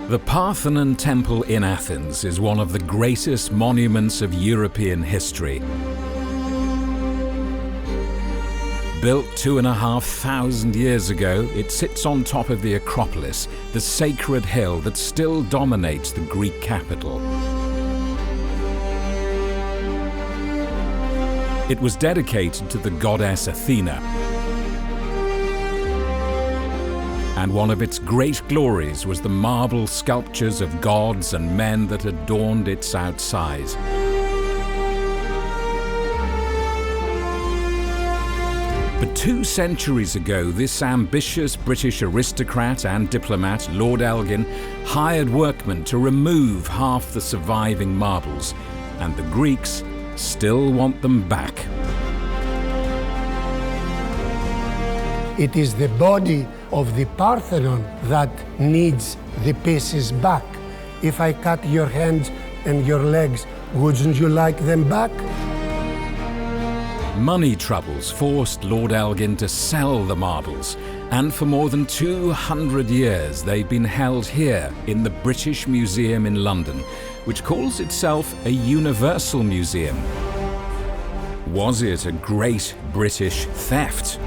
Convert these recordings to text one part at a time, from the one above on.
The Parthenon Temple in Athens is one of the greatest monuments of European history. Built 2,500 years ago, it sits on top of the Acropolis, the sacred hill that still dominates the Greek capital. It was dedicated to the goddess Athena, and one of its great glories was the marble sculptures of gods and men that adorned its outside. But 2 centuries ago, this ambitious British aristocrat and diplomat, Lord Elgin, hired workmen to remove half the surviving marbles, and the Greeks still want them back. It is the body of the Parthenon that needs the pieces back. If I cut your hands and your legs, wouldn't you like them back? Money troubles forced Lord Elgin to sell the marbles, and for more than 200 years they've been held here in the British Museum in London, which calls itself a universal museum. Was it a great British theft?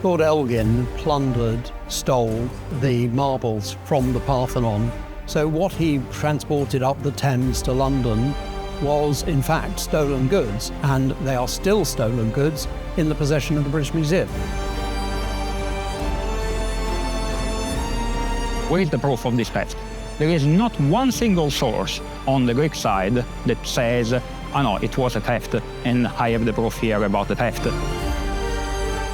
Lord Elgin plundered, stole the marbles from the Parthenon. So what he transported up the Thames to London was in fact stolen goods, and they are still stolen goods in the possession of the British Museum. Where is the proof of this theft? There is not one single source on the Greek side that says, "Oh no, it was a theft, and I have the proof here about the theft."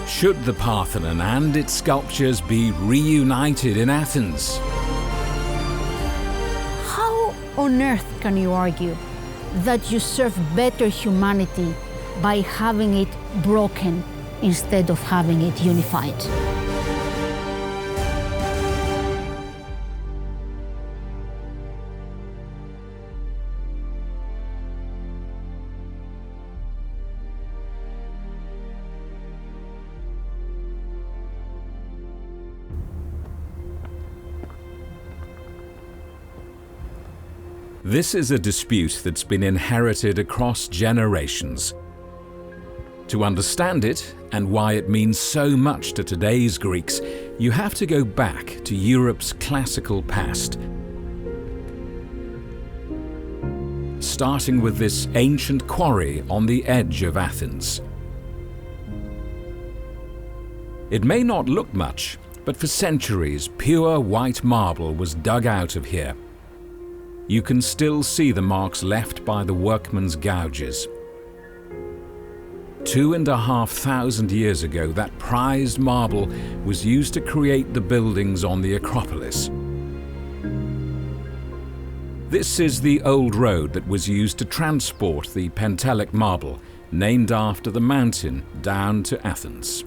Should the Parthenon and its sculptures be reunited in Athens? How on earth can you argue that you serve better humanity by having it broken instead of having it unified? This is a dispute that's been inherited across generations. To understand it, and why it means so much to today's Greeks, you have to go back to Europe's classical past. Starting with this ancient quarry on the edge of Athens. It may not look much, but for centuries, pure white marble was dug out of here. You can still see the marks left by the workmen's gouges. 2,500 years ago, that prized marble was used to create the buildings on the Acropolis. This is the old road that was used to transport the Pentelic marble, named after the mountain down to Athens.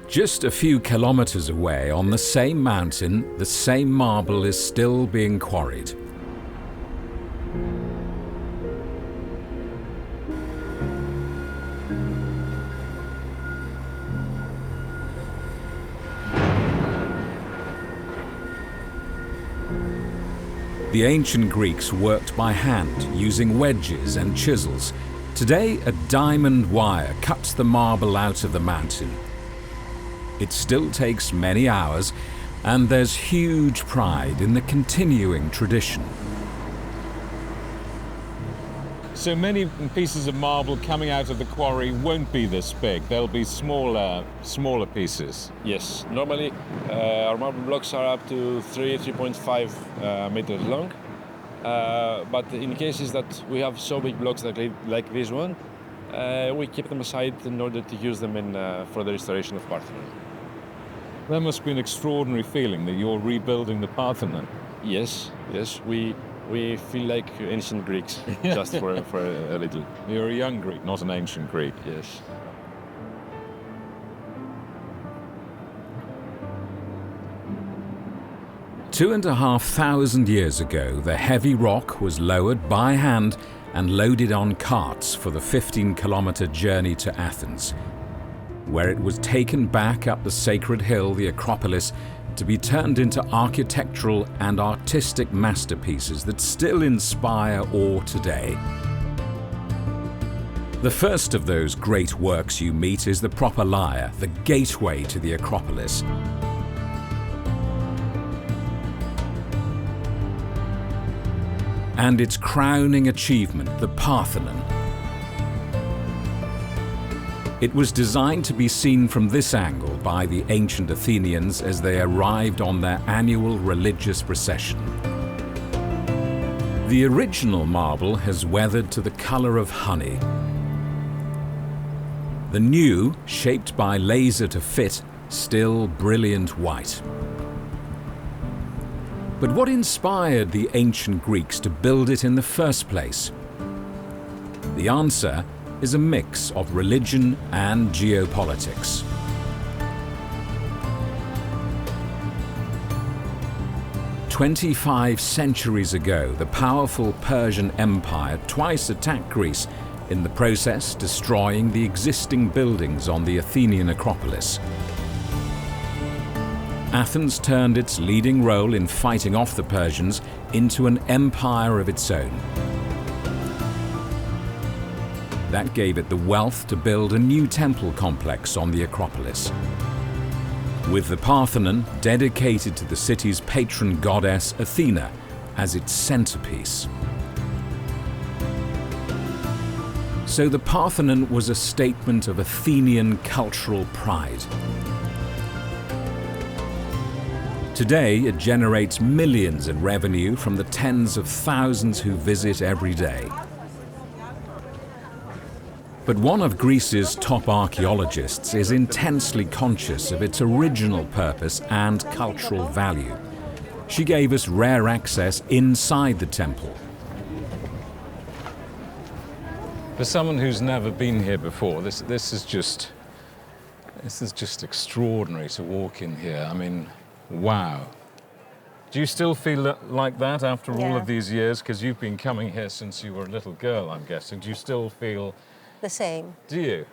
Just a few kilometers away, on the same mountain, the same marble is still being quarried. The ancient Greeks worked by hand, using wedges and chisels. Today, a diamond wire cuts the marble out of the mountain. It still takes many hours, and there's huge pride in the continuing tradition. So many pieces of marble coming out of the quarry won't be this big. They'll be smaller pieces. Yes, normally our marble blocks are up to 3.5 meters long. But in cases that we have so big blocks like this one, we keep them aside in order to use them for the restoration of Parthenon. That must be an extraordinary feeling that you're rebuilding the Parthenon. Yes, we feel like ancient Greeks, just for a little. You're a young Greek, not an ancient Greek. Yes. Two 2,500 years ago, the heavy rock was lowered by hand and loaded on carts for the 15-kilometer journey to Athens, where it was taken back up the sacred hill, the Acropolis, to be turned into architectural and artistic masterpieces that still inspire awe today. The first of those great works you meet is the Propylaea, the gateway to the Acropolis. And its crowning achievement, the Parthenon. It was designed to be seen from this angle by the ancient Athenians as they arrived on their annual religious procession. The original marble has weathered to the color of honey. The new, shaped by laser to fit, still brilliant white. But what inspired the ancient Greeks to build it in the first place? The answer is a mix of religion and geopolitics. "25 centuries ago, the powerful Persian Empire twice attacked Greece, in the process destroying the existing buildings on the Athenian Acropolis. Athens turned its leading role in fighting off the Persians into an empire of its own. That gave it the wealth to build a new temple complex on the Acropolis, with the Parthenon dedicated to the city's patron goddess Athena as its centerpiece. So the Parthenon was a statement of Athenian cultural pride. Today, it generates millions in revenue from the tens of thousands who visit every day. But one of Greece's top archaeologists is intensely conscious of its original purpose and cultural value. She gave us rare access inside the temple. For someone who's never been here before, this is just extraordinary to walk in here. I mean, wow. Do you still feel like that after all of these years? Because you've been coming here since you were a little girl, I'm guessing. Do you still feel the same? Do you?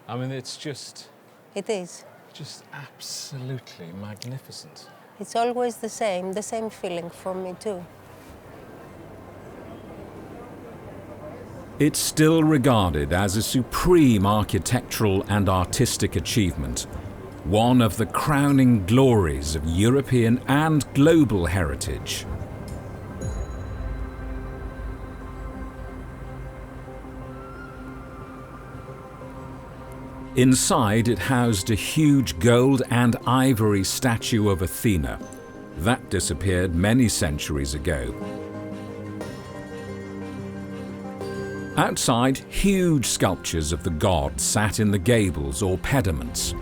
I mean, it's just... It is. Just absolutely magnificent. It's always the same feeling for me too. It's still regarded as a supreme architectural and artistic achievement, one of the crowning glories of European and global heritage. Inside, it housed a huge gold and ivory statue of Athena. That disappeared many centuries ago. Outside, huge sculptures of the gods sat in the gables or pediments.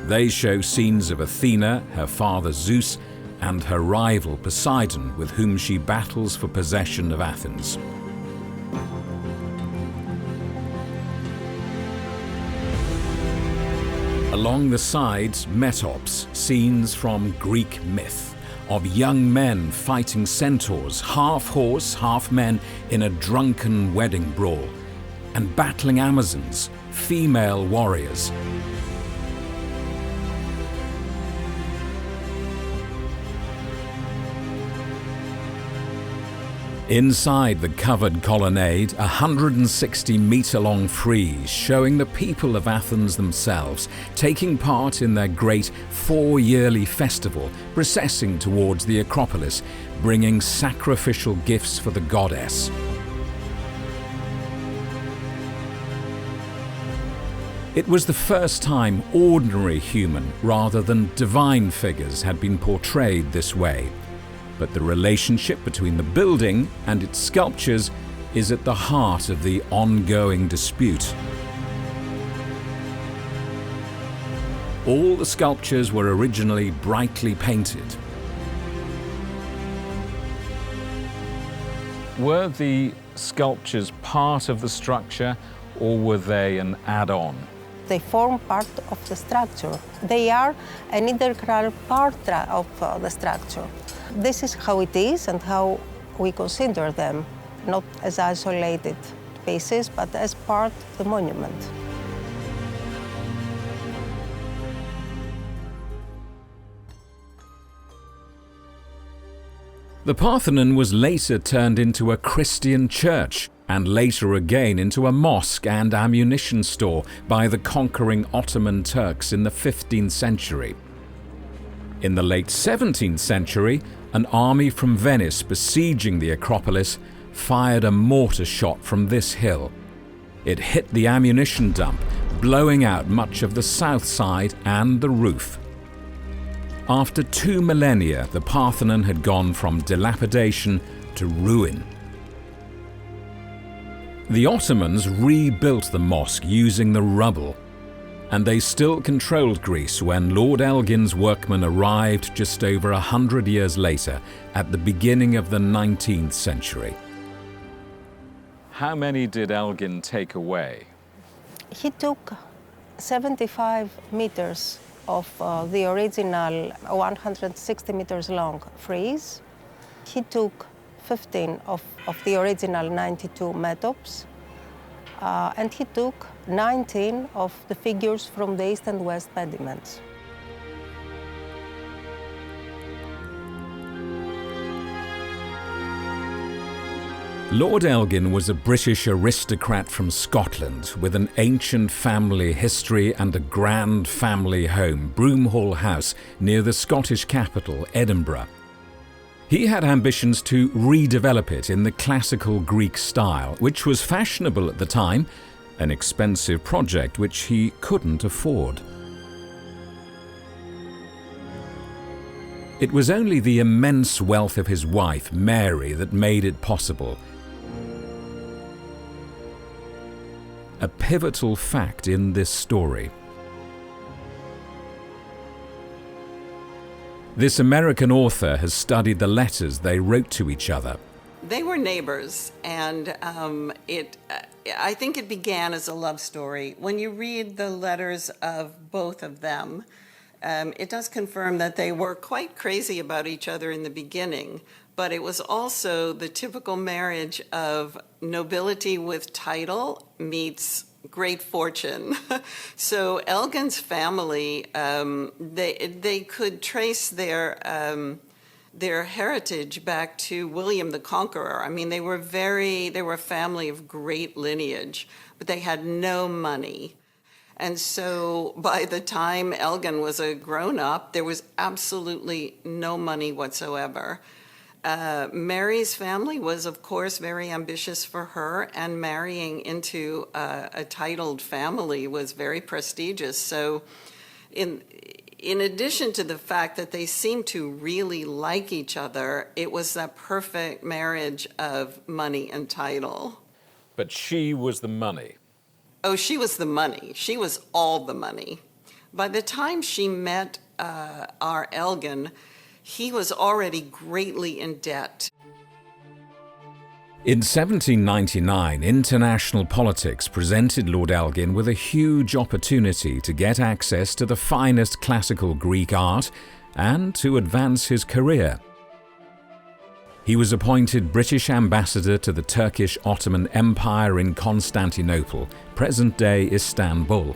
They show scenes of Athena, her father Zeus, and her rival Poseidon, with whom she battles for possession of Athens. Along the sides, metops, scenes from Greek myth, of young men fighting centaurs, half horse, half men, in a drunken wedding brawl, and battling Amazons, female warriors. Inside the covered colonnade, a 160-metre-long frieze showing the people of Athens themselves taking part in their great 4-yearly festival, processing towards the Acropolis, bringing sacrificial gifts for the goddess. It was the first time ordinary human rather than divine figures had been portrayed this way. But the relationship between the building and its sculptures is at the heart of the ongoing dispute. All the sculptures were originally brightly painted. Were the sculptures part of the structure, or were they an add-on? They form part of the structure. They are an integral part of the structure. This is how it is and how we consider them, not as isolated pieces, but as part of the monument. The Parthenon was later turned into a Christian church, and later again into a mosque and ammunition store by the conquering Ottoman Turks in the 15th century. In the late 17th century, an army from Venice besieging the Acropolis fired a mortar shot from this hill. It hit the ammunition dump, blowing out much of the south side and the roof. After 2 millennia, the Parthenon had gone from dilapidation to ruin. The Ottomans rebuilt the mosque using the rubble, and they still controlled Greece when Lord Elgin's workmen arrived just over 100 years later, at the beginning of the 19th century. How many did Elgin take away? He took 75 meters of the original 160 meters long frieze. He took 15 of the original 92 metopes, and he took 19 of the figures from the east and west pediments. Lord Elgin was a British aristocrat from Scotland with an ancient family history and a grand family home, Broomhall House, near the Scottish capital, Edinburgh. He had ambitions to redevelop it in the classical Greek style, which was fashionable at the time, an expensive project which he couldn't afford. It was only the immense wealth of his wife, Mary, that made it possible. A pivotal fact in this story. This American author has studied the letters they wrote to each other. They were neighbors, and I think it began as a love story. When you read the letters of both of them, it does confirm that they were quite crazy about each other in the beginning, but it was also the typical marriage of nobility with title meets great fortune. So Elgin's family, they could trace their heritage back to William the Conqueror. I mean, they were a family of great lineage, but they had no money. And so by the time Elgin was a grown-up, there was absolutely no money whatsoever. Mary's family was, of course, very ambitious for her, and marrying into a titled family was very prestigious. So in addition to the fact that they seemed to really like each other, it was that perfect marriage of money and title. But she was the money. Oh, she was the money. She was all the money. By the time she met our Elgin, he was already greatly in debt. In 1799, international politics presented Lord Elgin with a huge opportunity to get access to the finest classical Greek art and to advance his career. He was appointed British ambassador to the Turkish Ottoman Empire in Constantinople, present-day Istanbul.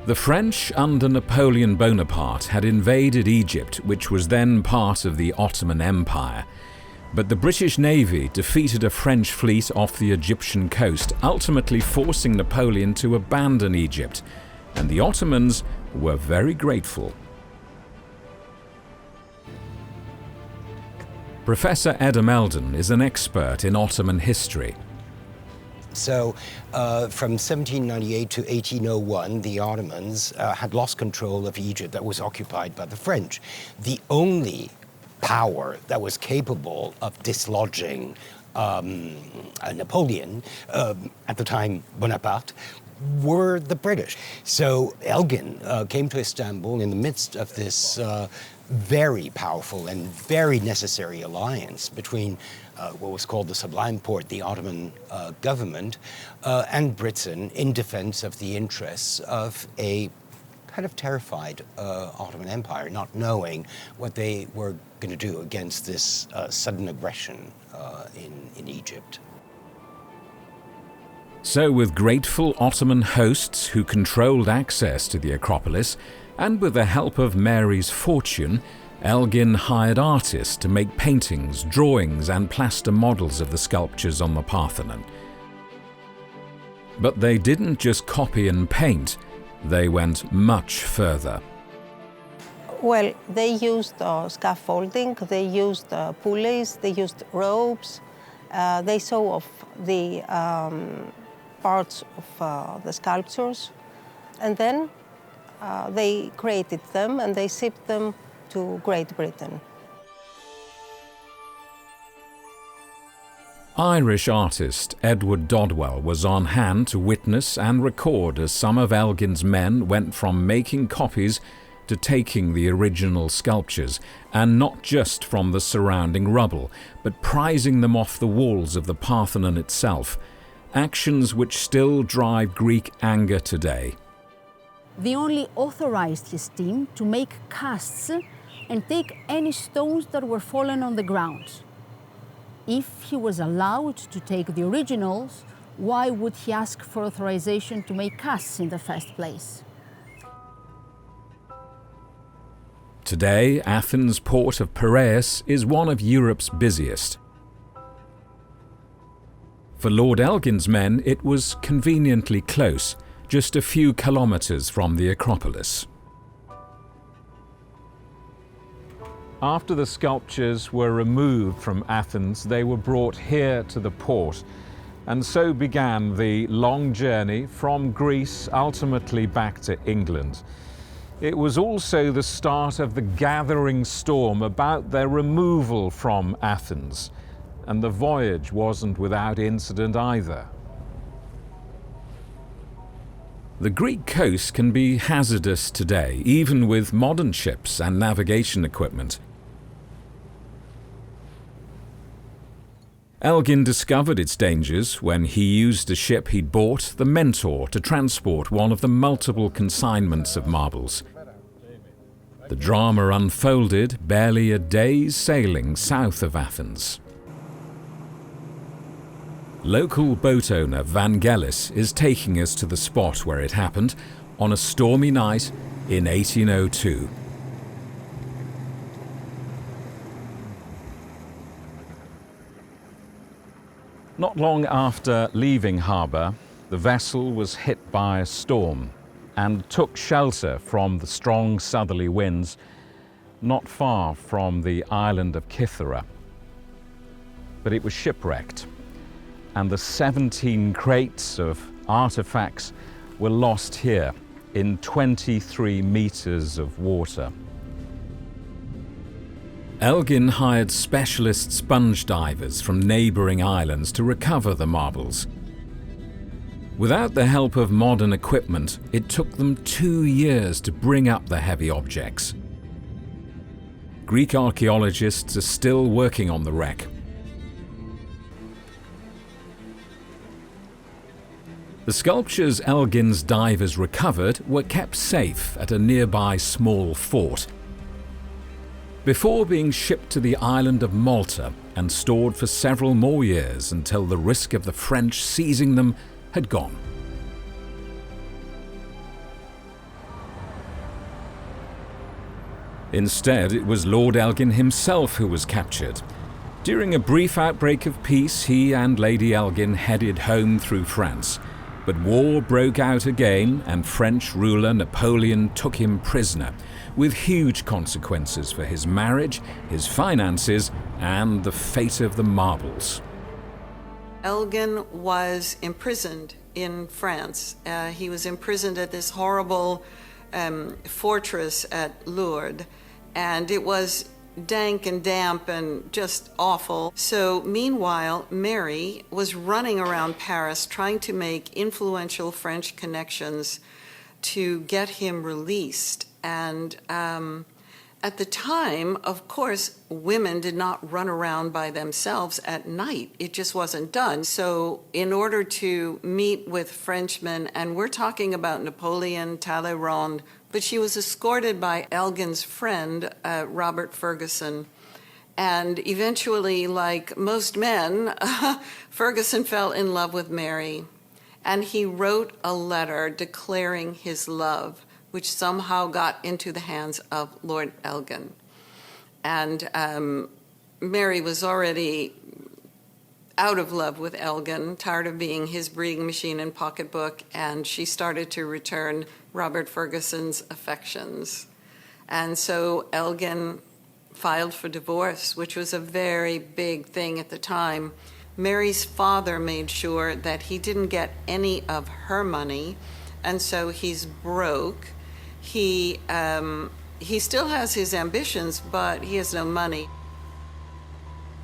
The French under Napoleon Bonaparte had invaded Egypt, which was then part of the Ottoman Empire. But the British Navy defeated a French fleet off the Egyptian coast, ultimately forcing Napoleon to abandon Egypt, and the Ottomans were very grateful. Professor Adam Eldon is an expert in Ottoman history. So from 1798 to 1801, the Ottomans had lost control of Egypt that was occupied by the French. The only power that was capable of dislodging Napoleon, at the time Bonaparte, were the British. So Elgin came to Istanbul in the midst of this very powerful and very necessary alliance between what was called the Sublime Porte, the Ottoman government, and Britain in defense of the interests of a kind of terrified Ottoman Empire, not knowing what they were going to do against this sudden aggression in Egypt. So with grateful Ottoman hosts who controlled access to the Acropolis, and with the help of Mary's fortune, Elgin hired artists to make paintings, drawings and plaster models of the sculptures on the Parthenon. But they didn't just copy and paint, they went much further. Well, they used scaffolding, they used pulleys, they used ropes. They saw off the parts of the sculptures, and then they created them and they shipped them to Great Britain. Irish artist Edward Dodwell was on hand to witness and record as some of Elgin's men went from making copies to taking the original sculptures, and not just from the surrounding rubble, but prizing them off the walls of the Parthenon itself, actions which still drive Greek anger today. They only authorized his team to make casts and take any stones that were fallen on the ground. If he was allowed to take the originals, why would he ask for authorization to make casts in the first place? Today, Athens' port of Piraeus is one of Europe's busiest. For Lord Elgin's men, it was conveniently close, just a few kilometers from the Acropolis. After the sculptures were removed from Athens, they were brought here to the port, and so began the long journey from Greece ultimately back to England. It was also the start of the gathering storm about their removal from Athens, and the voyage wasn't without incident either. The Greek coast can be hazardous today, even with modern ships and navigation equipment. Elgin discovered its dangers when he used a ship he'd bought, the Mentor, to transport one of the multiple consignments of marbles. The drama unfolded barely a day's sailing south of Athens. Local boat owner Vangelis is taking us to the spot where it happened on a stormy night in 1802. Not long after leaving harbour, the vessel was hit by a storm and took shelter from the strong southerly winds not far from the island of Kythera. But it was shipwrecked, and the 17 crates of artefacts were lost here in 23 meters of water. Elgin hired specialist sponge divers from neighbouring islands to recover the marbles. Without the help of modern equipment, it took them 2 years to bring up the heavy objects. Greek archaeologists are still working on the wreck. The sculptures Elgin's divers recovered were kept safe at a nearby small fort, before being shipped to the island of Malta and stored for several more years until the risk of the French seizing them had gone. Instead, it was Lord Elgin himself who was captured. During a brief outbreak of peace, he and Lady Elgin headed home through France. But war broke out again, and French ruler Napoleon took him prisoner, with huge consequences for his marriage, his finances, and the fate of the marbles. Elgin was imprisoned in France. He was imprisoned at this horrible fortress at Lourdes, and it was dank and damp and just awful. So meanwhile, Mary was running around Paris trying to make influential French connections to get him released. And at the time, of course, women did not run around by themselves at night. It just wasn't done. So in order to meet with Frenchmen, and we're talking about Napoleon, Talleyrand, but she was escorted by Elgin's friend, Robert Ferguson. And eventually, like most men, Ferguson fell in love with Mary. And he wrote a letter declaring his love, which somehow got into the hands of Lord Elgin. And Mary was already out of love with Elgin, tired of being his breeding machine and pocketbook, and she started to return Robert Ferguson's affections. And so Elgin filed for divorce, which was a very big thing at the time. Mary's father made sure that he didn't get any of her money, and so he's broke. He still has his ambitions, but he has no money.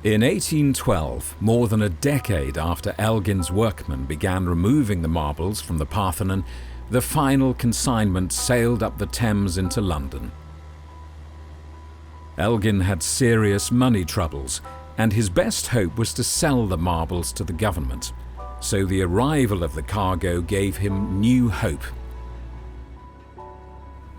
In 1812, more than a decade after Elgin's workmen began removing the marbles from the Parthenon, the final consignment sailed up the Thames into London. Elgin had serious money troubles, and his best hope was to sell the marbles to the government. So the arrival of the cargo gave him new hope.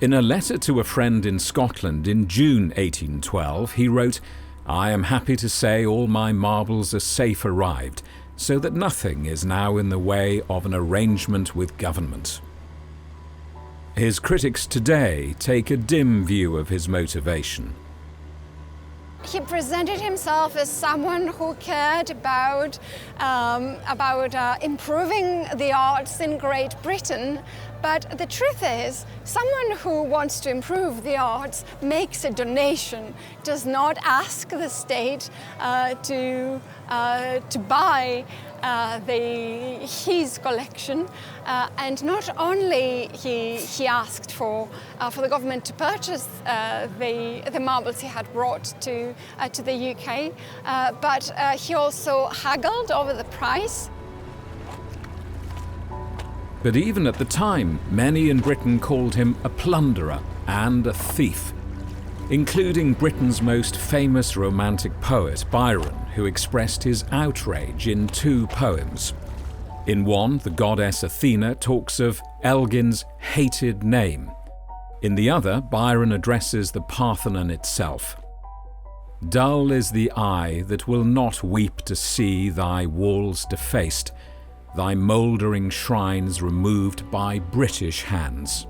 In a letter to a friend in Scotland in June 1812, he wrote, "I am happy to say all my marbles are safe arrived, so that nothing is now in the way of an arrangement with government." His critics today take a dim view of his motivation. He presented himself as someone who cared about improving the arts in Great Britain, but the truth is, someone who wants to improve the arts makes a donation, does not ask the state to buy his collection, and not only he asked for the government to purchase the marbles he had brought to the UK, but he also haggled over the price. But even at the time, many in Britain called him a plunderer and a thief, including Britain's most famous romantic poet, Byron, who expressed his outrage in 2 poems. In one, the goddess Athena talks of Elgin's hated name. In the other, Byron addresses the Parthenon itself. "Dull is the eye that will not weep to see thy walls defaced, thy mouldering shrines removed by British hands."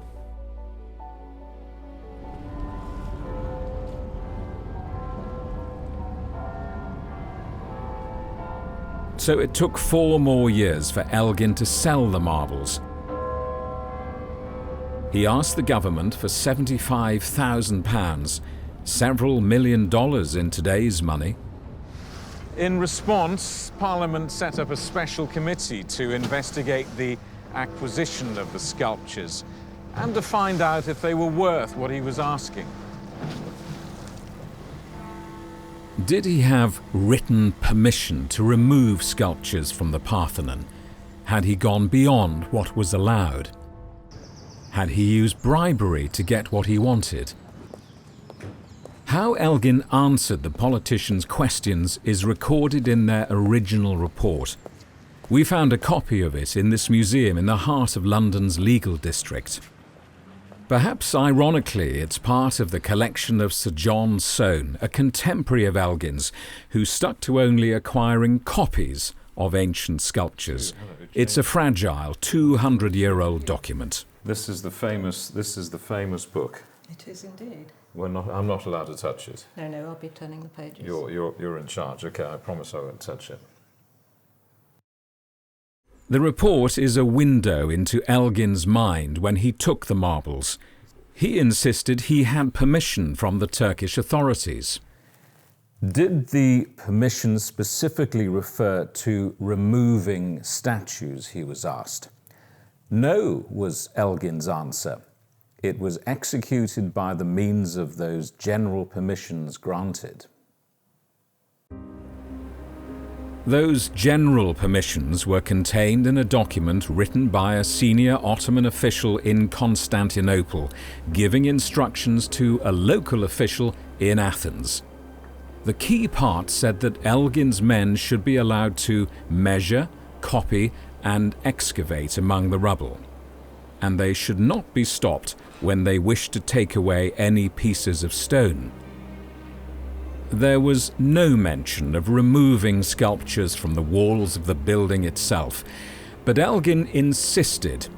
So it took 4 more years for Elgin to sell the marbles. He asked the government for £75,000, several $1 million in today's money. In response, Parliament set up a special committee to investigate the acquisition of the sculptures and to find out if they were worth what he was asking. Did he have written permission to remove sculptures from the Parthenon? Had he gone beyond what was allowed? Had he used bribery to get what he wanted? How Elgin answered the politicians' questions is recorded in their original report. We found a copy of it in this museum in the heart of London's legal district. Perhaps ironically, it's part of the collection of Sir John Soane, a contemporary of Elgin's, who stuck to only acquiring copies of ancient sculptures. It's a fragile 200-year-old document. This is the famous book. It is indeed. I'm not allowed to touch it. No, I'll be turning the pages. You're in charge. Okay, I promise I won't touch it. The report is a window into Elgin's mind when he took the marbles. He insisted he had permission from the Turkish authorities. Did the permission specifically refer to removing statues, he was asked. No, was Elgin's answer. It was executed by the means of those general permissions granted. Those general permissions were contained in a document written by a senior Ottoman official in Constantinople, giving instructions to a local official in Athens. The key part said that Elgin's men should be allowed to measure, copy, and excavate among the rubble, and they should not be stopped when they wished to take away any pieces of stone. There was no mention of removing sculptures from the walls of the building itself, but Elgin insisted,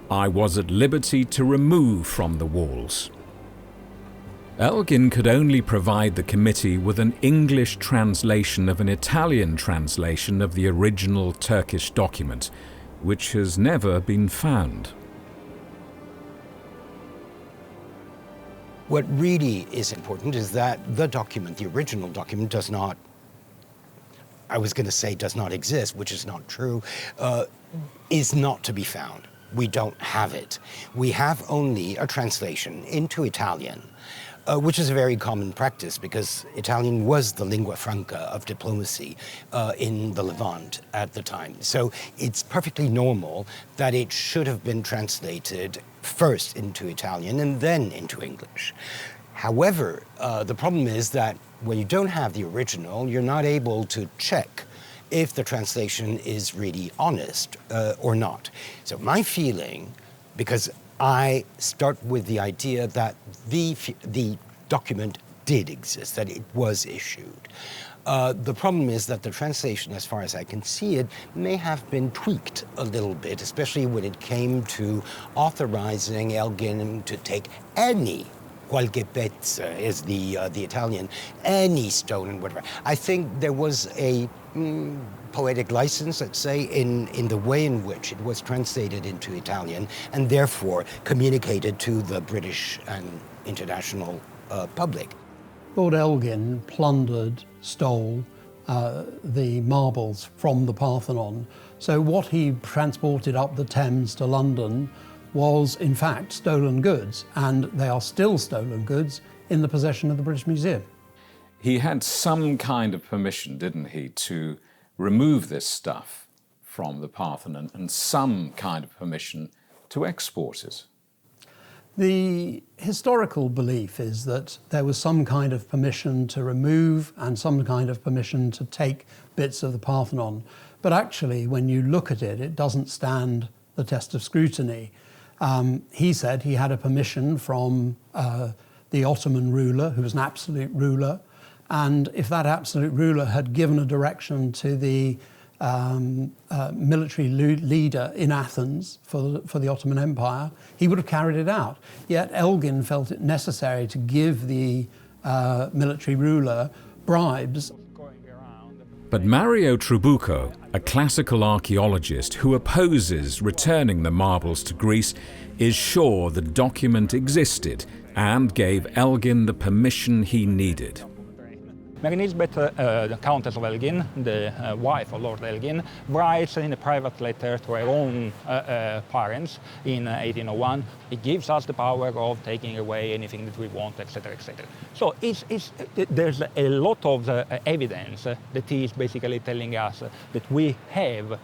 "I was at liberty to remove from the walls." Elgin could only provide the committee with an English translation of an Italian translation of the original Turkish document, which has never been found. What really is important is that the document, the original document, does not, I was going to say does not exist, which is not true, is not to be found. We don't have it. We have only a translation into Italian, which is a very common practice because Italian was the lingua franca of diplomacy in the Levant at the time. So it's perfectly normal that it should have been translated first into Italian and then into English. However, the problem is that when you don't have the original, you're not able to check if the translation is really honest or not. So my feeling, because I start with the idea that the document did exist, that it was issued. The problem is that the translation, as far as I can see it, may have been tweaked a little bit, especially when it came to authorizing Elgin to take any qualche pezzo, is the Italian, any stone and whatever. I think there was a poetic license, let's say, in the way in which it was translated into Italian and therefore communicated to the British and international public. Lord Elgin plundered, stole the marbles from the Parthenon. So what he transported up the Thames to London was in fact stolen goods, and they are still stolen goods in the possession of the British Museum. He had some kind of permission, didn't he, to remove this stuff from the Parthenon and some kind of permission to export it. The historical belief is that there was some kind of permission to remove and some kind of permission to take bits of the Parthenon. But actually, when you look at it, it doesn't stand the test of scrutiny. He said he had a permission from the Ottoman ruler, who was an absolute ruler, and if that absolute ruler had given a direction to the military leader in Athens for the Ottoman Empire, he would have carried it out. Yet Elgin felt it necessary to give the military ruler bribes. But Mario Trabucco, a classical archaeologist who opposes returning the marbles to Greece, is sure the document existed and gave Elgin the permission he needed. Mary Nisbet, the Countess of Elgin, the wife of Lord Elgin, writes in a private letter to her own parents in 1801, it gives us the power of taking away anything that we want, etc., etc. So there's a lot of evidence that is basically telling us that we have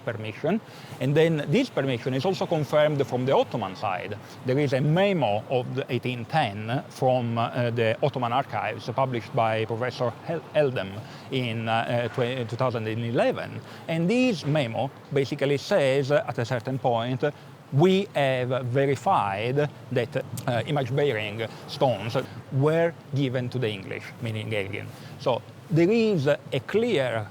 permission, and then this permission is also confirmed from the Ottoman side. There is a memo of the 1810 from the Ottoman archives published by Professor Eldem in 2011, and this memo basically says at a certain point we have verified that image-bearing stones were given to the English, meaning Elgin. So there is a clear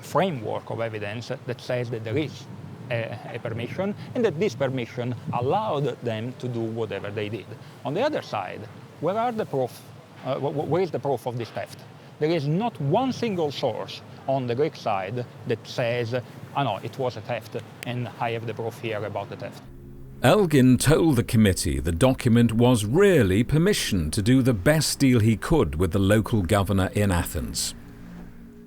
framework of evidence that says that there is a permission and that this permission allowed them to do whatever they did. On the other side, where is the proof of this theft? There is not one single source on the Greek side that says, oh no, it was a theft and I have the proof here about the theft. Elgin told the committee the document was really permission to do the best deal he could with the local governor in Athens.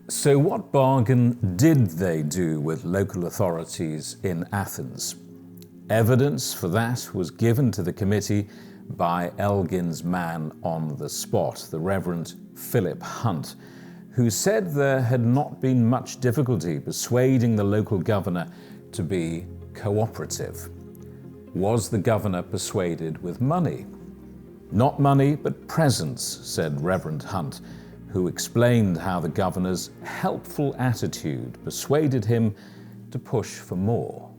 So what bargain did they do with local authorities in Athens? Evidence for that was given to the committee by Elgin's man on the spot, the Reverend Philip Hunt, who said there had not been much difficulty persuading the local governor to be cooperative. Was the governor persuaded with money? Not money, but presents, said Reverend Hunt, who explained how the governor's helpful attitude persuaded him to push for more.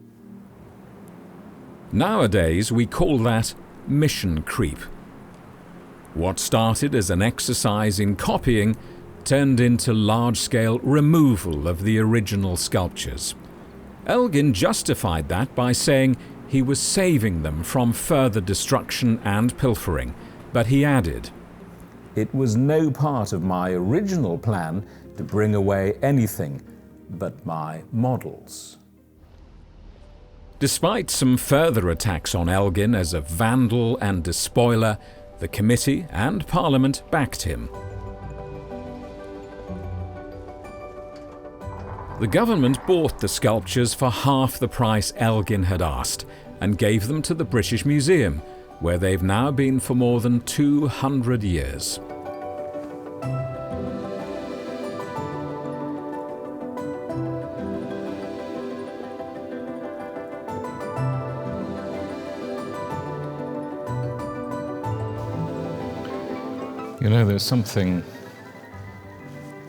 Nowadays, we call that mission creep. What started as an exercise in copying turned into large-scale removal of the original sculptures. Elgin justified that by saying he was saving them from further destruction and pilfering, but he added, it was no part of my original plan to bring away anything but my models. Despite some further attacks on Elgin as a vandal and despoiler, the committee and Parliament backed him. The government bought the sculptures for half the price Elgin had asked and gave them to the British Museum, where they've now been for more than 200 years. You know, there's something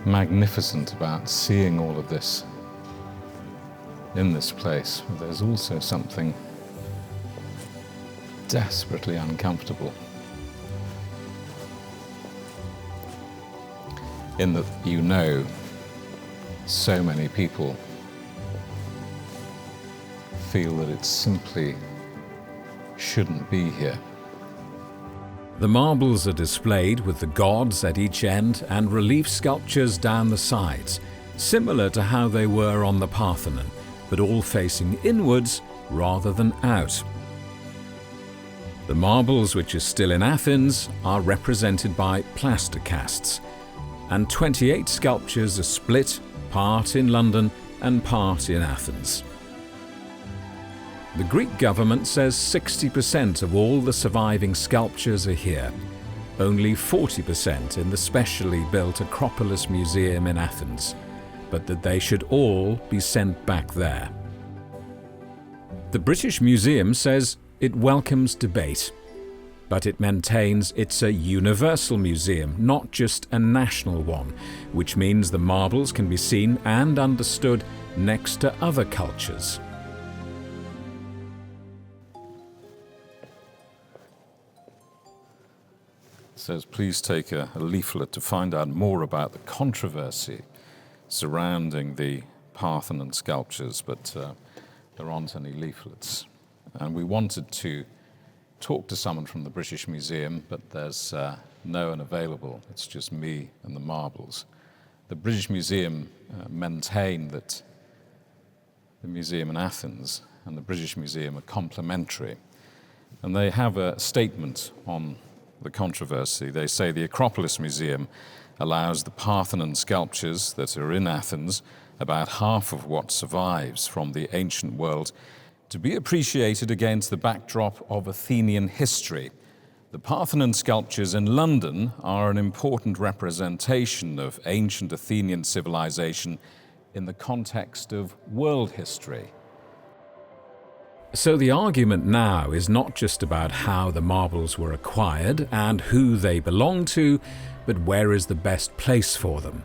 magnificent about seeing all of this in this place. There's also something desperately uncomfortable in that, you know, so many people feel that it simply shouldn't be here. The marbles are displayed with the gods at each end and relief sculptures down the sides, similar to how they were on the Parthenon, but all facing inwards rather than out. The marbles which are still in Athens are represented by plaster casts, and 28 sculptures are split, part in London and part in Athens. The Greek government says 60% of all the surviving sculptures are here, only 40% in the specially built Acropolis Museum in Athens, but that they should all be sent back there. The British Museum says it welcomes debate, but it maintains it's a universal museum, not just a national one, which means the marbles can be seen and understood next to other cultures. It says, please take a leaflet to find out more about the controversy surrounding the Parthenon sculptures, but there aren't any leaflets. And we wanted to talk to someone from the British Museum, but there's no one available. It's just me and the marbles. The British Museum maintain that the museum in Athens and the British Museum are complementary. And they have a statement on the controversy. They say the Acropolis Museum allows the Parthenon sculptures that are in Athens, about half of what survives from the ancient world, to be appreciated against the backdrop of Athenian history. The Parthenon sculptures in London are an important representation of ancient Athenian civilization in the context of world history. So the argument now is not just about how the marbles were acquired and who they belong to, but where is the best place for them.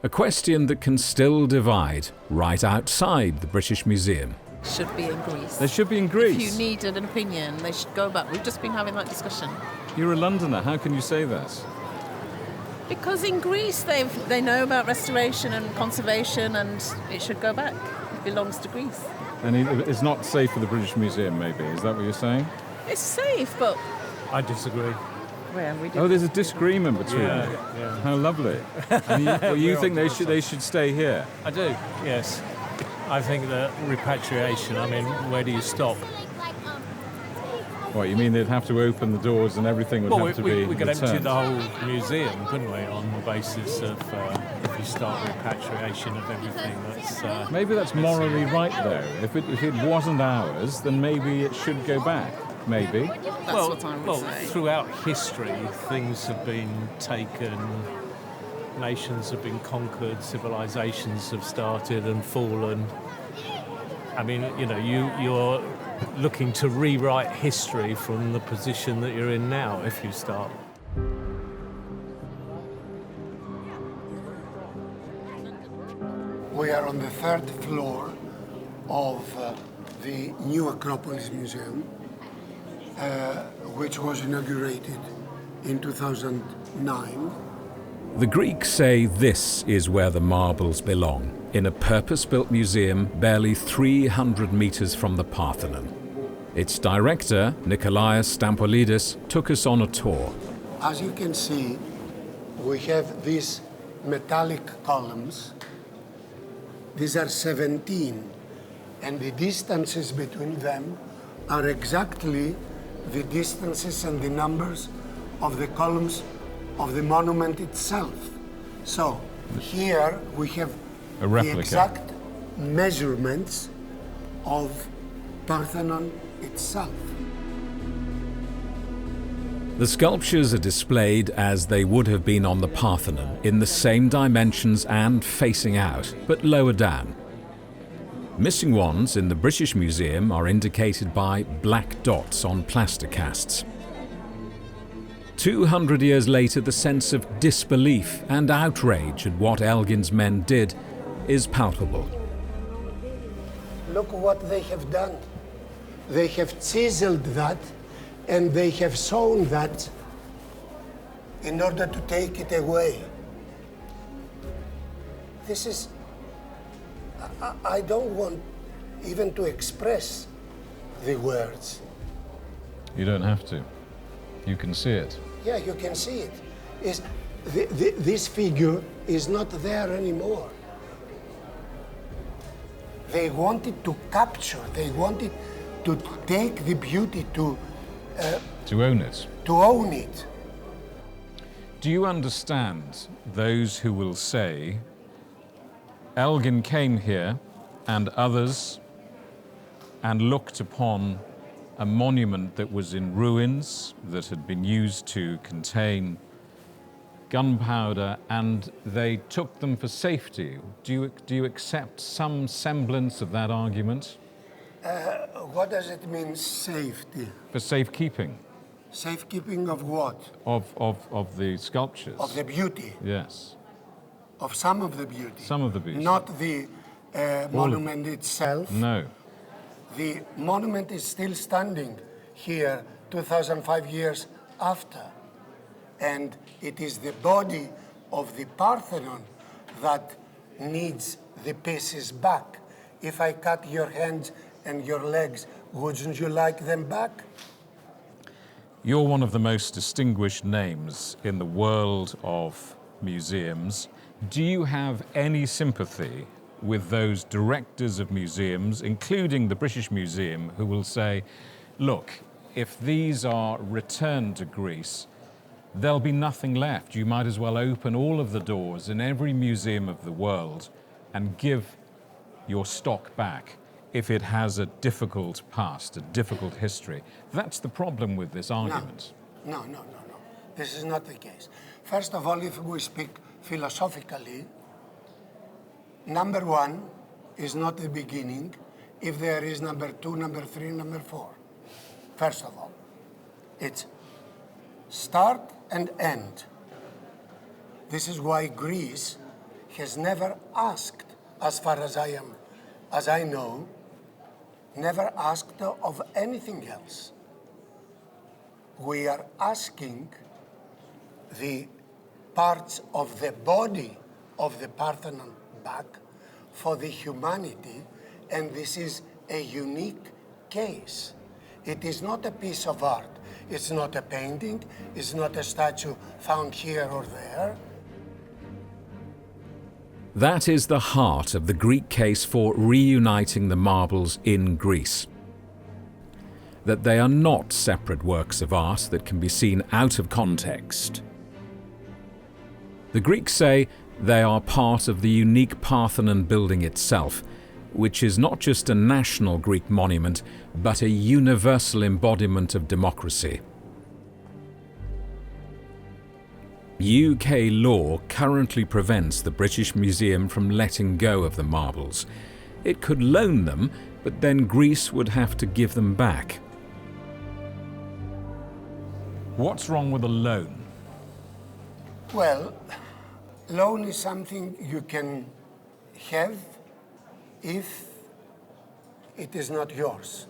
A question that can still divide right outside the British Museum. Should be in Greece. They should be in Greece. If you needed an opinion, they should go back. We've just been having that discussion. You're a Londoner, how can you say that? Because in Greece they know about restoration and conservation, and it should go back. It belongs to Greece. And it's not safe for the British Museum, maybe? Is that what you're saying? It's safe, but... I disagree. Well, we do. Oh, there's a disagreement between them. Yeah. How lovely. And you think they should stay here? I do, yes. I think that repatriation, I mean, where do you stop? What, you mean they'd have to open the doors and everything would have to be we could empty returned? the whole museum, couldn't we, on the basis of if you start repatriation of everything that's... Maybe that's morally right, though. If it wasn't ours, then maybe it should go back. Maybe. That's what I would say. Throughout history, things have been taken, nations have been conquered, civilizations have started and fallen. I mean, you know, you're looking to rewrite history from the position that you're in now if you start. We are on the third floor of the new Acropolis Museum, which was inaugurated in 2009. The Greeks say this is where the marbles belong, in a purpose-built museum barely 300 meters from the Parthenon. Its director, Nikolaos Stampolidis, took us on a tour. As you can see, we have these metallic columns. These are 17, and the distances between them are exactly the distances and the numbers of the columns of the monument itself. So here we have the exact measurements of Parthenon itself. The sculptures are displayed as they would have been on the Parthenon, in the same dimensions and facing out, but lower down. Missing ones in the British Museum are indicated by black dots on plaster casts. 200 years later, the sense of disbelief and outrage at what Elgin's men did is palpable. Look what they have done. They have chiseled that and they have sewn that in order to take it away. This is, I don't want even to express the words. You don't have to. You can see it. Yeah, you can see it. This figure is not there anymore. They wanted to capture, they wanted to take the beauty, to own it. To own it. Do you understand those who will say, Elgin came here and others and looked upon a monument that was in ruins, that had been used to contain gunpowder, and they took them for safety? Do you accept some semblance of that argument? What does it mean, safety? For safekeeping. Safekeeping of what? Of the sculptures. Of the beauty? Yes. Of some of the beauty? Some of the beauty. Not the monument itself? No. The monument is still standing here 2005 years after. And it is the body of the Parthenon that needs the pieces back. If I cut your hands and your legs, wouldn't you like them back? You're one of the most distinguished names in the world of museums. Do you have any sympathy with those directors of museums, including the British Museum, who will say, look, if these are returned to Greece, there'll be nothing left. You might as well open all of the doors in every museum of the world and give your stock back if it has a difficult past, a difficult history. That's the problem with this argument. No. This is not the case. First of all, if we speak philosophically, number one is not the beginning if there is number two, number three, number four. First of all, it's start and end. This is why Greece has never asked, as far as I know, never asked of anything else. We are asking the parts of the body of the Parthenon back for the humanity, and this is a unique case. It is not a piece of art. It's not a painting. It's not a statue found here or there. That is the heart of the Greek case for reuniting the marbles in Greece. That they are not separate works of art that can be seen out of context. The Greeks say they are part of the unique Parthenon building itself, which is not just a national Greek monument, but a universal embodiment of democracy. UK law currently prevents the British Museum from letting go of the marbles. It could loan them, but then Greece would have to give them back. What's wrong with a loan? Well, loan is something you can have if it is not yours.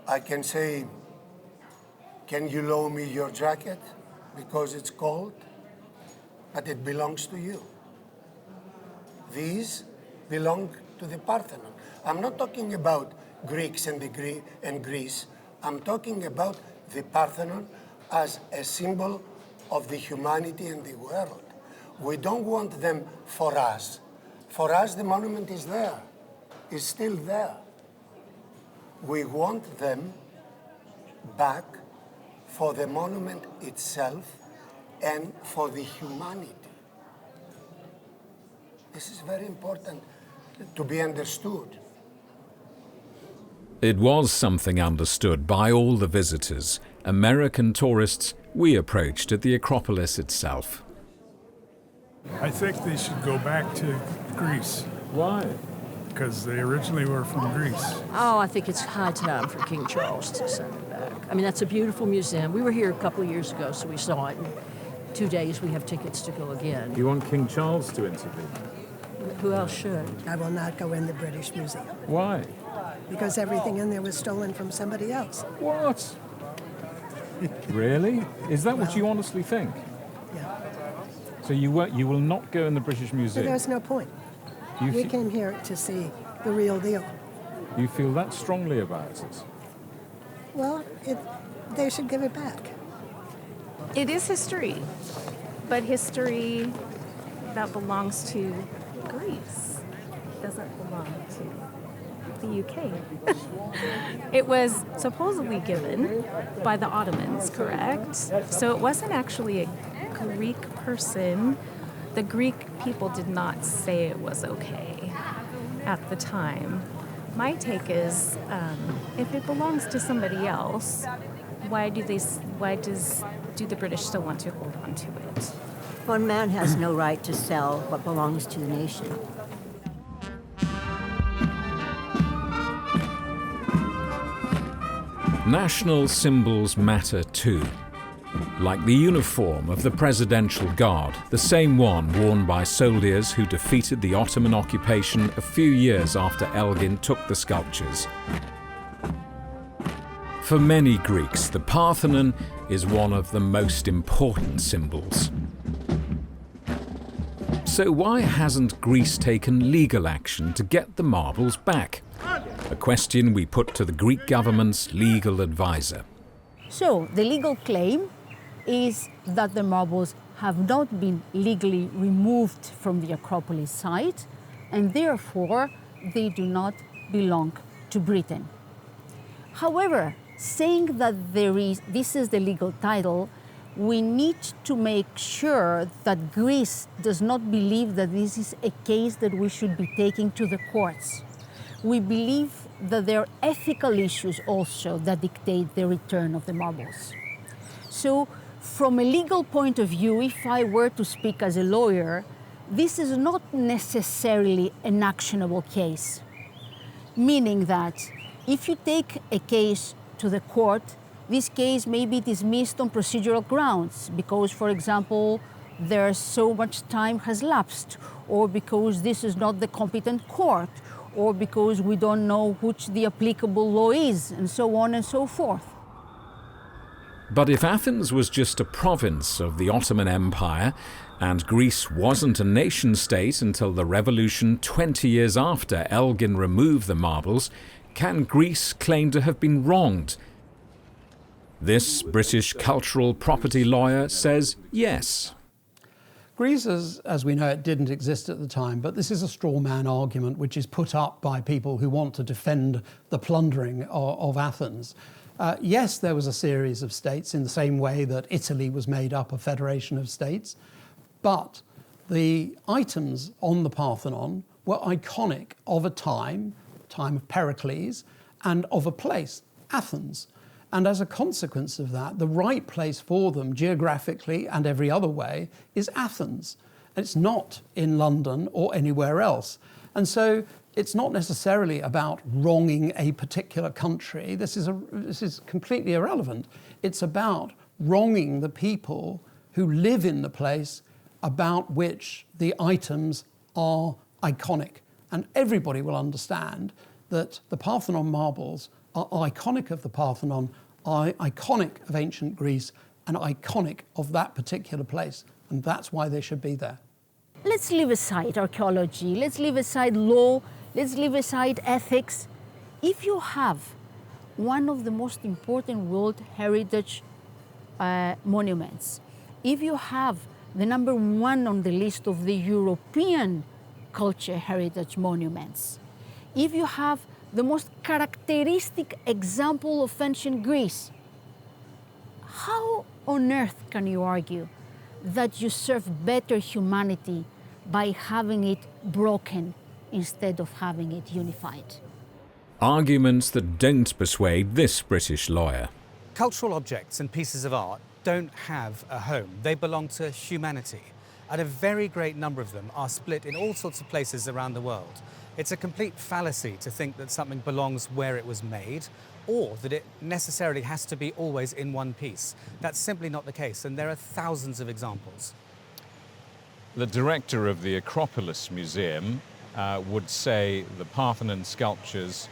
I can say, can you loan me your jacket because it's cold? But it belongs to you. These belong to the Parthenon. I'm not talking about Greeks and Greece. I'm talking about the Parthenon as a symbol of the humanity and the world. We don't want them for us. For us, the monument is there, is still there. We want them back for the monument itself and for the humanity. This is very important to be understood. It was something understood by all the visitors, American tourists we approached at the Acropolis itself. I think they should go back to Greece. Why? Because they originally were from Greece. Oh, I think it's high time for King Charles to send it back. I mean, that's a beautiful museum. We were here a couple of years ago, so we saw it. In 2 days, we have tickets to go again. You want King Charles to intervene? Who else should? I will not go in the British Museum. Why? Because everything in there was stolen from somebody else. What? Really? Is that what you honestly think? Yeah. So you will not go in the British Museum? There's no point. We came here to see the real deal. You feel that strongly about it? Well, they should give it back. It is history, but history that belongs to Greece doesn't belong to the UK. It was supposedly given by the Ottomans, correct? So it wasn't actually a Greek person. The Greek people did not say it was okay at the time. My take is, if it belongs to somebody else, why do the British still want to hold on to it? One man has no right to sell what belongs to the nation. National symbols matter too. Like the uniform of the Presidential Guard, the same one worn by soldiers who defeated the Ottoman occupation a few years after Elgin took the sculptures. For many Greeks, the Parthenon is one of the most important symbols. So why hasn't Greece taken legal action to get the marbles back? A question we put to the Greek government's legal advisor. So the legal claim is that the marbles have not been legally removed from the Acropolis site, and therefore they do not belong to Britain. However, saying that this is the legal title, we need to make sure that Greece does not believe that this is a case that we should be taking to the courts. We believe that there are ethical issues also that dictate the return of the marbles. So, from a legal point of view, if I were to speak as a lawyer, this is not necessarily an actionable case. Meaning that if you take a case to the court, this case may be dismissed on procedural grounds because, for example, there's so much time has lapsed, or because this is not the competent court, or because we don't know which the applicable law is, and so on and so forth. But if Athens was just a province of the Ottoman Empire, and Greece wasn't a nation-state until the revolution 20 years after Elgin removed the marbles, can Greece claim to have been wronged? This British cultural property lawyer says yes. Greece, as we know it, didn't exist at the time, but this is a straw man argument which is put up by people who want to defend the plundering of Athens. Yes, there was a series of states in the same way that Italy was made up a federation of states, but the items on the Parthenon were iconic of a time of Pericles, and of a place, Athens. And as a consequence of that, the right place for them geographically and every other way is Athens. It's not in London or anywhere else. And so it's not necessarily about wronging a particular country. This is completely irrelevant. It's about wronging the people who live in the place about which the items are iconic. And everybody will understand that the Parthenon marbles are iconic of the Parthenon, are iconic of ancient Greece, and iconic of that particular place. And that's why they should be there. Let's leave aside archaeology, let's leave aside law, let's leave aside ethics. If you have one of the most important World Heritage monuments. If you have the number one on the list of the European culture heritage monuments, if you have the most characteristic example of ancient Greece, how on earth can you argue that you serve better humanity by having it broken instead of having it unified? Arguments that don't persuade this British lawyer. Cultural objects and pieces of art don't have a home. They belong to humanity. And a very great number of them are split in all sorts of places around the world. It's a complete fallacy to think that something belongs where it was made, or that it necessarily has to be always in one piece. That's simply not the case, and there are thousands of examples. The director of the Acropolis Museum would say the Parthenon sculptures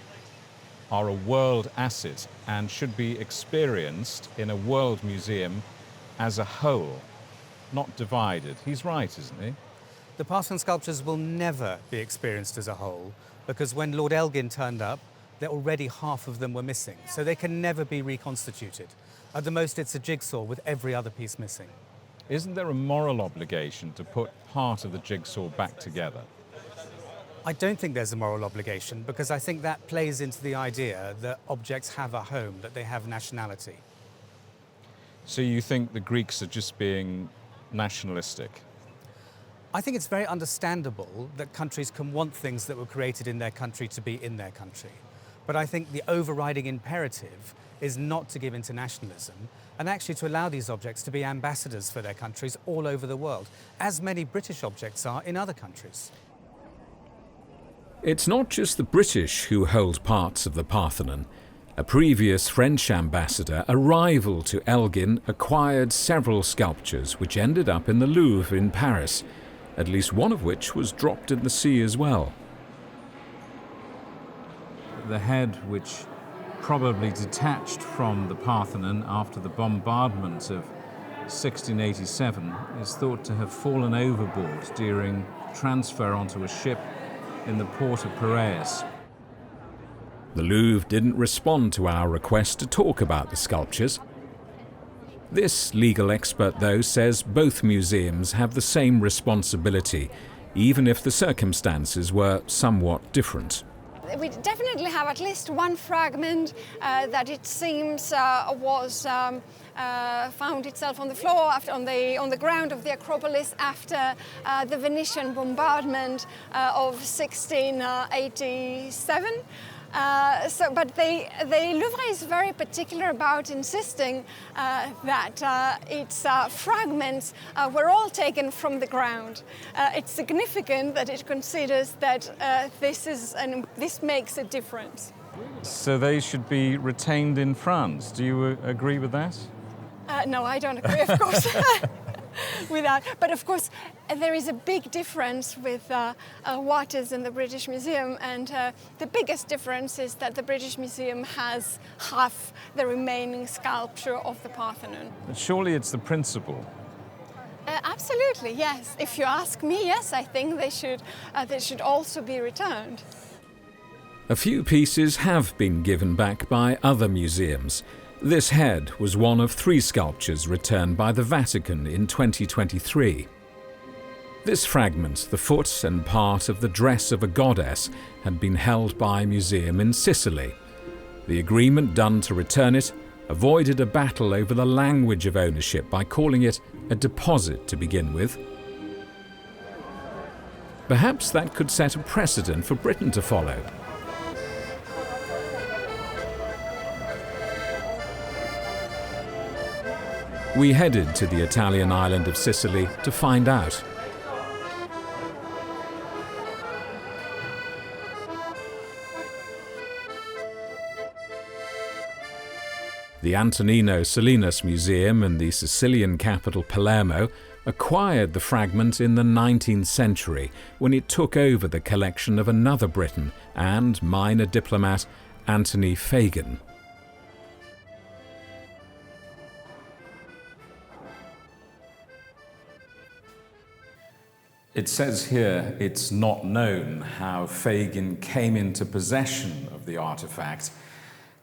are a world asset and should be experienced in a world museum as a whole, not divided. He's right, isn't he? The Parthenon sculptures will never be experienced as a whole, because when Lord Elgin turned up, already half of them were missing, so they can never be reconstituted. At the most, it's a jigsaw with every other piece missing. Isn't there a moral obligation to put part of the jigsaw back together? I don't think there's a moral obligation, because I think that plays into the idea that objects have a home, that they have nationality. So you think the Greeks are just being nationalistic? I think it's very understandable that countries can want things that were created in their country to be in their country. But I think the overriding imperative is not to give in to nationalism and actually to allow these objects to be ambassadors for their countries all over the world, as many British objects are in other countries. It's not just the British who hold parts of the Parthenon. A previous French ambassador, a rival to Elgin, acquired several sculptures which ended up in the Louvre in Paris, at least one of which was dropped in the sea as well. The head, which probably detached from the Parthenon after the bombardment of 1687, is thought to have fallen overboard during transfer onto a ship in the port of Piraeus. The Louvre didn't respond to our request to talk about the sculptures. This legal expert, though, says both museums have the same responsibility, even if the circumstances were somewhat different. We definitely have at least one fragment that it seems was found itself on the floor, on the ground of the Acropolis after the Venetian bombardment of 1687. But the Louvre is very particular about insisting that its fragments were all taken from the ground. It's significant that it considers that this makes a difference. So they should be retained in France. Do you agree with that? No, I don't agree, of course. With that. But of course, there is a big difference with what is in the British Museum, and the biggest difference is that the British Museum has half the remaining sculpture of the Parthenon. But surely it's the principle. Absolutely, yes. If you ask me, yes, I think they should also be returned. A few pieces have been given back by other museums. This head was one of 3 sculptures returned by the Vatican in 2023. This fragment, the foot and part of the dress of a goddess, had been held by a museum in Sicily. The agreement done to return it avoided a battle over the language of ownership by calling it a deposit to begin with. Perhaps that could set a precedent for Britain to follow. We headed to the Italian island of Sicily to find out. The Antonino Salinas Museum in the Sicilian capital Palermo acquired the fragment in the 19th century when it took over the collection of another Briton and minor diplomat, Anthony Fagin. It says here it's not known how Fagin came into possession of the artifact,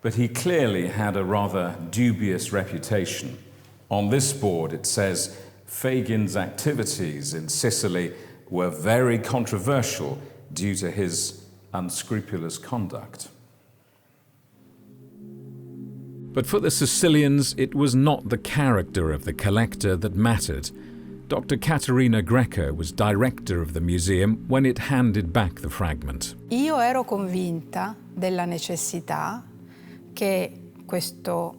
But he clearly had a rather dubious reputation. On this board it says Fagin's activities in Sicily were very controversial due to his unscrupulous conduct. But for the Sicilians, it was not the character of the collector that mattered. Dr. Caterina Greco was director of the museum when it handed back the fragment. Io ero convinta della necessità che questo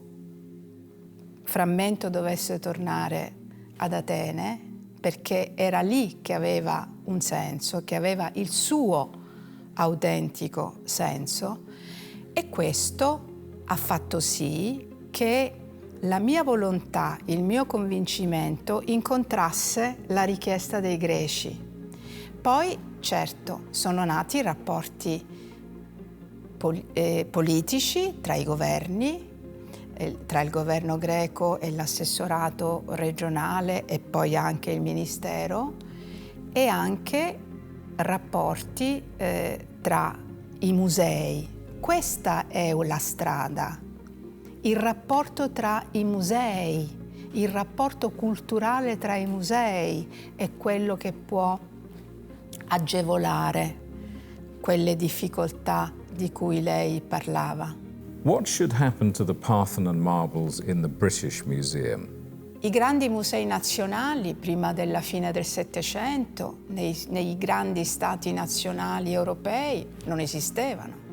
frammento dovesse tornare ad Atene, perché era lì che aveva un senso, che aveva il suo autentico senso, e questo ha fatto sì che la mia volontà, il mio convincimento incontrasse la richiesta dei greci. Poi, certo, sono nati rapporti politici tra i governi, tra il governo greco e l'assessorato regionale e poi anche il ministero, e anche rapporti tra i musei. Questa è la strada, il rapporto tra i musei, il rapporto culturale tra i musei è quello che può agevolare quelle difficoltà di cui lei parlava. What should happen to the Parthenon marbles in the British Museum? I grandi musei nazionali, prima della fine del Settecento, nei grandi stati nazionali europei, non esistevano.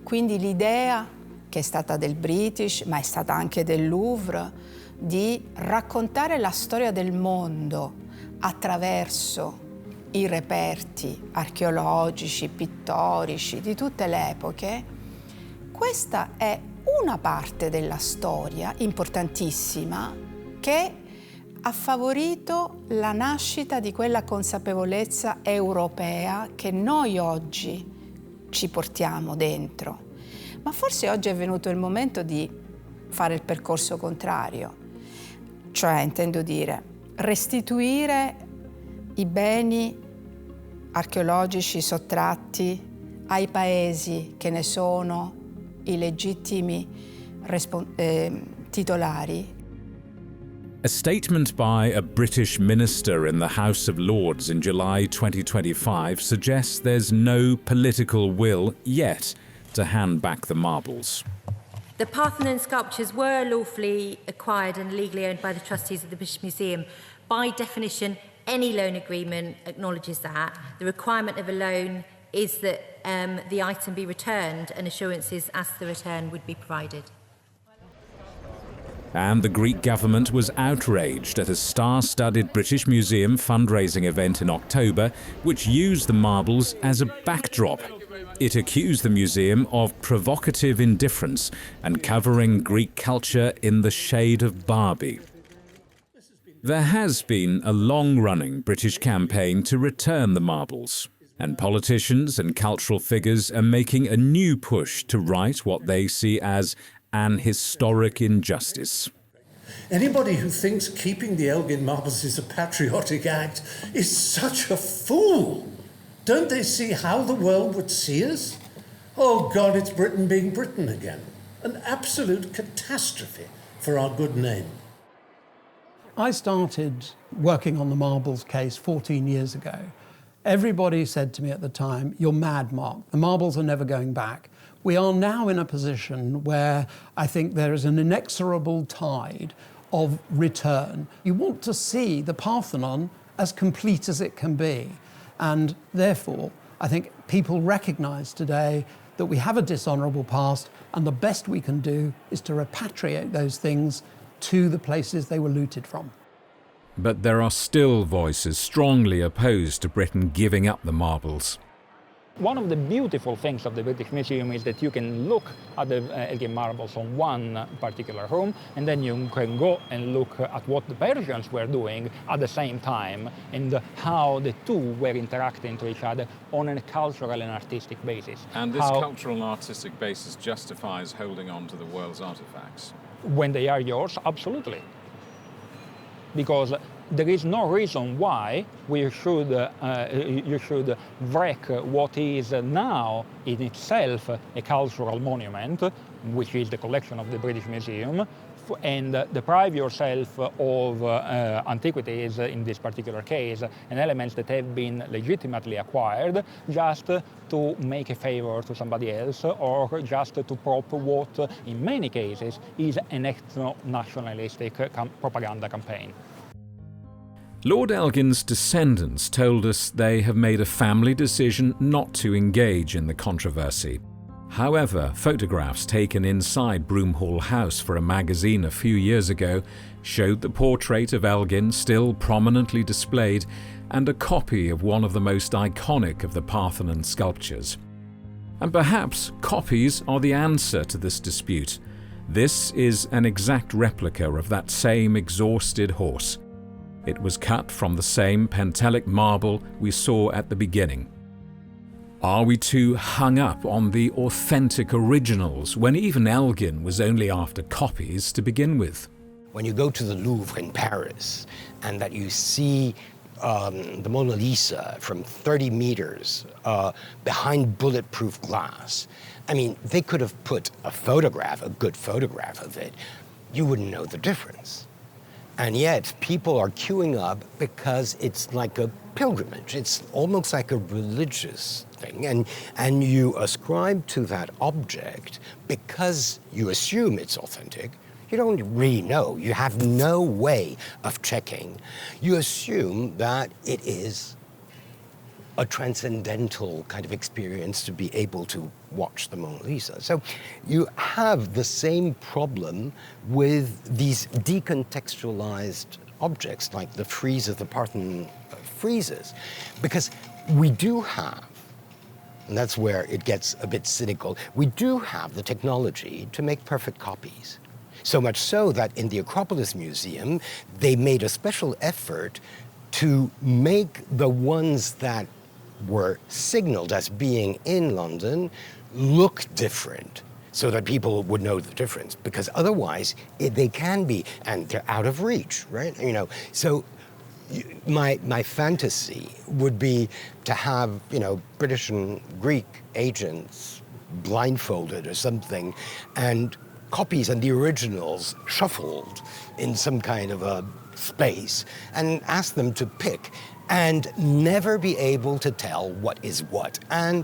Quindi l'idea, che è stata del British, ma è stata anche del Louvre, di raccontare la storia del mondo attraverso i reperti archeologici, pittorici di tutte le epoche, questa è una parte della storia importantissima che ha favorito la nascita di quella consapevolezza europea che noi oggi ci portiamo dentro. Ma forse oggi è venuto il momento di fare il percorso contrario, cioè, intendo dire, restituire i beni archeologici sottratti ai paesi che ne sono i legittimi titolari. A statement by a British minister in the House of Lords in July 2025 suggests there's no political will yet to hand back the marbles. The Parthenon sculptures were lawfully acquired and legally owned by the trustees of the British Museum. By definition, any loan agreement acknowledges that. The requirement of a loan is that the item be returned and assurances as to the return would be provided. And the Greek government was outraged at a star-studded British Museum fundraising event in October, which used the marbles as a backdrop. It accused the museum of provocative indifference and covering Greek culture in the shade of Barbie. There has been a long-running British campaign to return the marbles, and politicians and cultural figures are making a new push to right what they see as an historic injustice. Anybody who thinks keeping the Elgin marbles is a patriotic act is such a fool. Don't they see how the world would see us? Oh God, it's Britain being Britain again. An absolute catastrophe for our good name. I started working on the marbles case 14 years ago. Everybody said to me at the time, "You're mad, Mark. The marbles are never going back." We are now in a position where I think there is an inexorable tide of return. You want to see the Parthenon as complete as it can be. And therefore, I think people recognise today that we have a dishonourable past, and the best we can do is to repatriate those things to the places they were looted from. But there are still voices strongly opposed to Britain giving up the marbles. One of the beautiful things of the British Museum is that you can look at the Elgin marbles on one particular room, and then you can go and look at what the Persians were doing at the same time, and how the two were interacting to each other on a cultural and artistic basis. And this cultural and artistic basis justifies holding on to the world's artifacts? When they are yours, absolutely. Because there is no reason why you should wreck what is now in itself a cultural monument, which is the collection of the British Museum, and deprive yourself of antiquities, in this particular case, and elements that have been legitimately acquired, just to make a favor to somebody else, or just to prop what, in many cases, is an ethno-nationalistic propaganda campaign. Lord Elgin's descendants told us they have made a family decision not to engage in the controversy. However, photographs taken inside Broomhall House for a magazine a few years ago showed the portrait of Elgin still prominently displayed and a copy of one of the most iconic of the Parthenon sculptures. And perhaps copies are the answer to this dispute. This is an exact replica of that same exhausted horse. It was cut from the same Pentelic marble we saw at the beginning. Are we too hung up on the authentic originals when even Elgin was only after copies to begin with? When you go to the Louvre in Paris and that you see the Mona Lisa from 30 meters behind bulletproof glass, I mean, they could have put a photograph, a good photograph of it. You wouldn't know the difference. And yet people are queuing up because it's like a pilgrimage. It's almost like a religious thing. And you ascribe to that object because you assume it's authentic. You don't really know. You have no way of checking. You assume that it is a transcendental kind of experience to be able to watch the Mona Lisa. So you have the same problem with these decontextualized objects like the frieze of the Parthenon friezes, because we do have, and that's where it gets a bit cynical, we do have the technology to make perfect copies. So much so that in the Acropolis Museum, they made a special effort to make the ones that were signaled as being in London look different so that people would know the difference, because otherwise they can be, and they're out of reach, right? You know, so my fantasy would be to have, you know, British and Greek agents blindfolded or something, and copies and the originals shuffled in some kind of a space, and ask them to pick, and never be able to tell what is what, and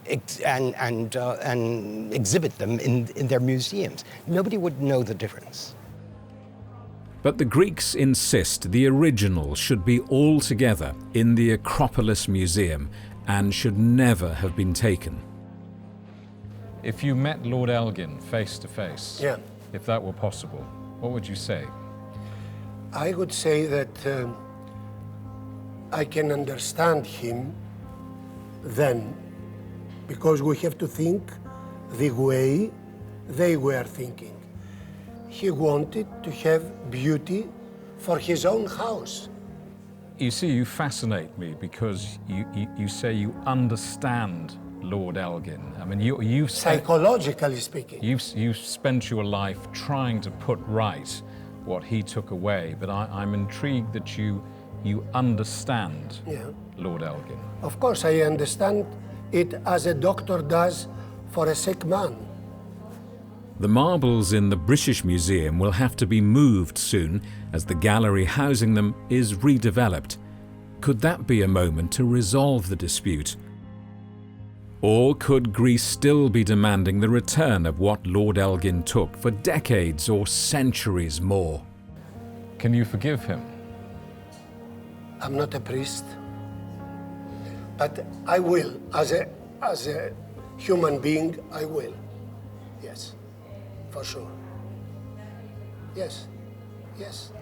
exhibit them in their museums. Nobody would know the difference. But the Greeks insist the original should be all together in the Acropolis Museum and should never have been taken. If you met Lord Elgin face to face, yeah, if that were possible, what would you say? I would say that I can understand him then, because we have to think the way they were thinking. He wanted to have beauty for his own house. You see, you fascinate me because you say you understand Lord Elgin. I mean, you've psychologically speaking, you've spent your life trying to put right what he took away, but I'm intrigued that you understand Lord Elgin. Of course, I understand it as a doctor does for a sick man. The marbles in the British Museum will have to be moved soon as the gallery housing them is redeveloped. Could that be a moment to resolve the dispute? Or could Greece still be demanding the return of what Lord Elgin took for decades or centuries more? Can you forgive him? I'm not a priest, but I will, as a human being, I will. Yes, for sure. Yes, yes.